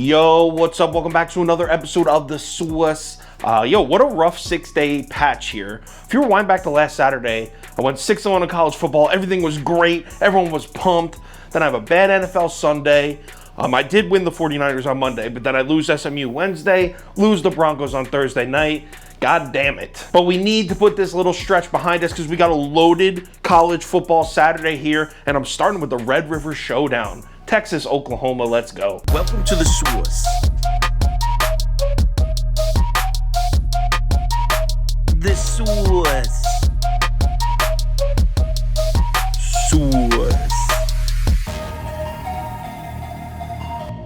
Yo, what's up? Welcome back to another episode of The Sauce. What a rough 6-day patch here. If you rewind back to last Saturday, I went 6-0 in college football. Everything was great. Everyone was pumped. Then I have a bad NFL Sunday. I did win the 49ers on Monday, but then I lose SMU Wednesday, lose the Broncos on Thursday night. God damn it. But we need to put this little stretch behind us because we got a loaded college football Saturday here, and I'm starting with the River Showdown. Texas, Oklahoma, let's go. Welcome to The Sauce. The Sauce. Sauce.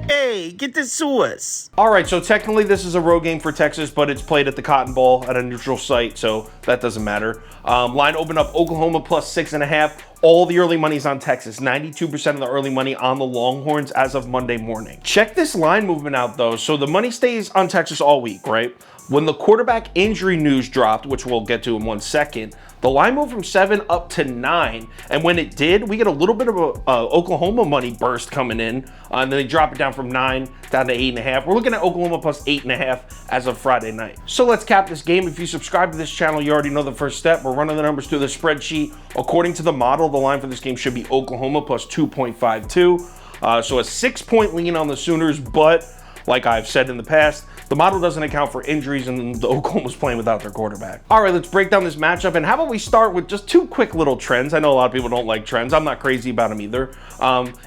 Hey, get the sauce. All right, so technically this is a road game for Texas, but it's played at the Cotton Bowl at a neutral site, so that doesn't matter. Line opened up Oklahoma plus 6.5. All the early money's on Texas. 92% of the early money on the Longhorns as of Monday morning. Check this line movement out, though. So the money stays on Texas all week, right? When the quarterback injury news dropped, which we'll get to in 1 second, the line moved from 7 up to 9. And when it did, we get a little bit of a Oklahoma money burst coming in. And then they drop it down from 9 down to 8.5. We're looking at Oklahoma plus 8.5 as of Friday night. So let's cap this game. If you subscribe to this channel, you already know the first step. We're running the numbers through the spreadsheet. According to the model, the line for this game should be Oklahoma plus 2.52. So a 6-point lean on the Sooners, but like I've said in the past, the model doesn't account for injuries, and the Oklahoma's playing without their quarterback. All right, let's break down this matchup, and how about we start with just 2 quick little trends. I know a lot of people don't like trends. I'm not crazy about them either.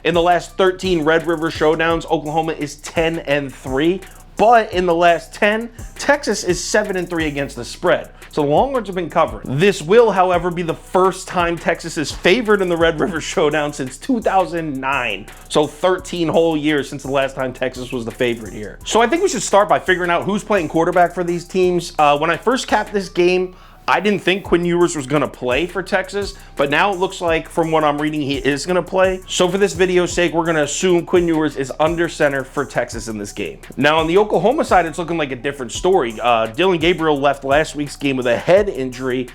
In the last 13 Red River Showdowns, Oklahoma is 10-3. But in the last 10, Texas is 7-3 against the spread. So the Longhorns have been covering. This will, however, be the first time Texas is favored in the Red River Showdown since 2009. So 13 whole years since the last time Texas was the favorite here. So I think we should start by figuring out who's playing quarterback for these teams. When I first capped this game, I didn't think Quinn Ewers was going to play for Texas, but now it looks like from what I'm reading, he is going to play. So for this video's sake, we're going to assume Quinn Ewers is under center for Texas in this game. Now on the Oklahoma side, it's looking like a different story. Dillon Gabriel left last week's game with a head injury.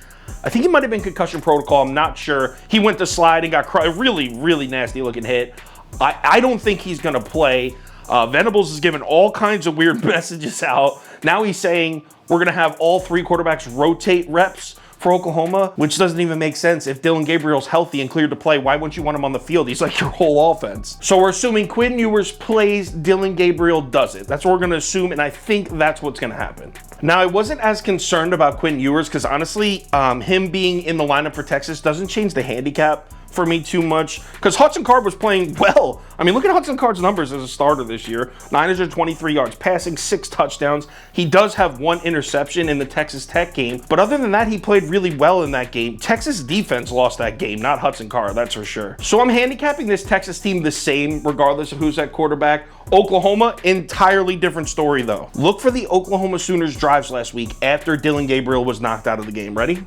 I think he might have been concussion protocol. I'm not sure. He went to slide and got a really, really nasty looking hit. I don't think he's going to play. Venables is giving all kinds of weird messages out. Now he's saying we're going to have all 3 quarterbacks rotate reps for Oklahoma, which doesn't even make sense. If Dillon Gabriel's healthy and cleared to play, why wouldn't you want him on the field? He's like your whole offense. So we're assuming Quinn Ewers plays, Dillon Gabriel doesn't. That's what we're going to assume, and I think that's what's going to happen. Now, I wasn't as concerned about Quinn Ewers because honestly, him being in the lineup for Texas doesn't change the handicap for me too much, because Hudson Card was playing well. I mean, look at Hudson Card's numbers as a starter this year. 923 yards, passing 6 touchdowns. He does have 1 interception in the Texas Tech game, but other than that, he played really well in that game. Texas defense lost that game, not Hudson Card, that's for sure. So I'm handicapping this Texas team the same, regardless of who's at quarterback. Oklahoma, entirely different story though. Look for the Oklahoma Sooners drives last week after Dillon Gabriel was knocked out of the game. Ready?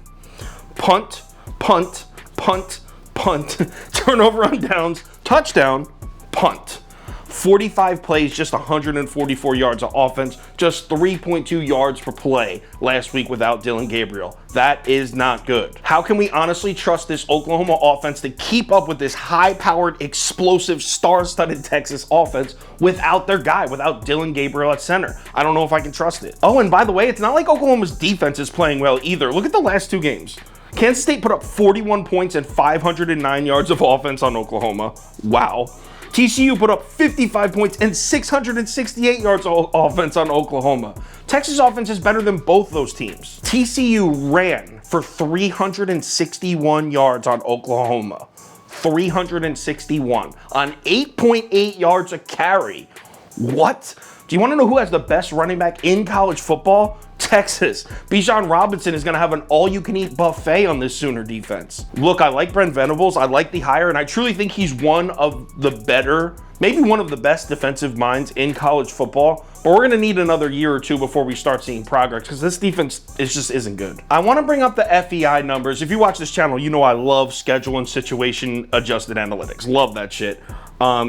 Punt, punt, punt, punt, turnover on downs, touchdown, punt. 45 plays, just 144 yards of offense, just 3.2 yards per play last week without Dillon Gabriel. That is not good. How can we honestly trust this Oklahoma offense to keep up with this high-powered, explosive, star-studded Texas offense without their guy, without Dillon Gabriel at center? I don't know if I can trust it. Oh, and by the way, it's not like Oklahoma's defense is playing well either. Look at the last 2 games. Kansas State put up 41 points and 509 yards of offense on Oklahoma. Wow. TCU put up 55 points and 668 yards of offense on Oklahoma. Texas offense is better than both those teams. TCU ran for 361 yards on Oklahoma. 361 on 8.8 yards a carry. What? Do you want to know who has the best running back in college football? Texas. Bijan Robinson is going to have an all-you-can-eat buffet on this Sooner defense. Look, I like Brent Venables. I like the hire, and I truly think he's one of the better, maybe one of the best defensive minds in college football. But we're going to need another year or 2 before we start seeing progress because this defense just isn't good. I want to bring up the FEI numbers. If you watch this channel, you know I love schedule and situation-adjusted analytics. Love that shit.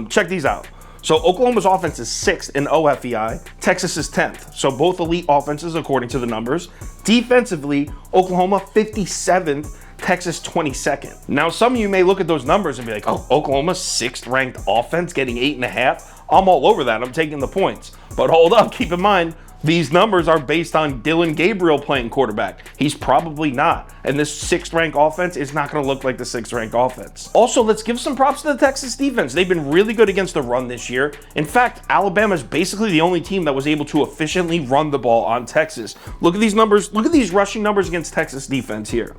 Check these out. So Oklahoma's offense is 6th in OFEI. Texas is 10th. So both elite offenses according to the numbers. Defensively, Oklahoma 57th, Texas 22nd. Now, some of you may look at those numbers and be like, oh, Oklahoma's 6th ranked offense getting 8.5. I'm all over that. I'm taking the points. But hold up, keep in mind, these numbers are based on Dylan Gabriel playing quarterback. He's probably not. And this 6th ranked offense is not going to look like the 6th ranked offense. Also, let's give some props to the Texas defense. They've been really good against the run this year. In fact, Alabama is basically the only team that was able to efficiently run the ball on Texas. Look at these numbers. Look at these rushing numbers against Texas defense here.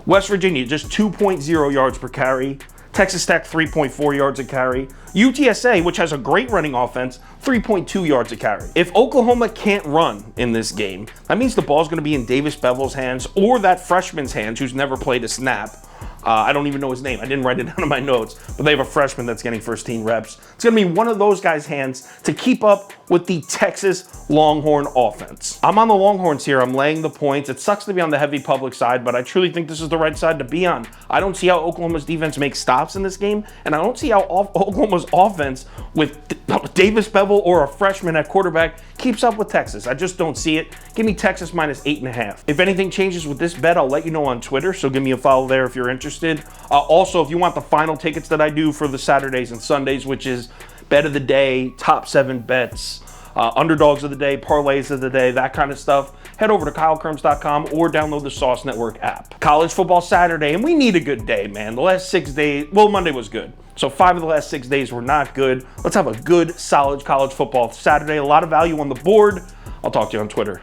West Virginia, just 2.0 yards per carry. Texas Tech, 3.4 yards a carry. UTSA, which has a great running offense, 3.2 yards a carry. If Oklahoma can't run in this game, that means the ball's going to be in Davis Bevel's hands or that freshman's hands who's never played a snap. I don't even know his name. I didn't write it down in my notes, but they have a freshman that's getting first team reps. It's going to be one of those guys' hands to keep up with the Texas Longhorn offense. I'm on the Longhorns here. I'm laying the points. It sucks to be on the heavy public side, but I truly think this is the right side to be on. I don't see how Oklahoma's defense makes stops in this game, and I don't see how Oklahoma's offense with Davis Bevel or a freshman at quarterback keeps up with Texas. I just don't see it. Give me Texas minus 8.5. If anything changes with this bet, I'll let you know on Twitter, so give me a follow there if you're interested. Also, if you want the final tickets that I do for the Saturdays and Sundays, which is bet of the day, top 7 bets, underdogs of the day, parlays of the day, that kind of stuff, head over to KyleKirms.com or download the Sauce Network app. College football Saturday, and we need a good day, man. The last 6 days, well, Monday was good. So 5 of the last 6 days were not good. Let's have a good, solid college football Saturday. A lot of value on the board. I'll talk to you on Twitter.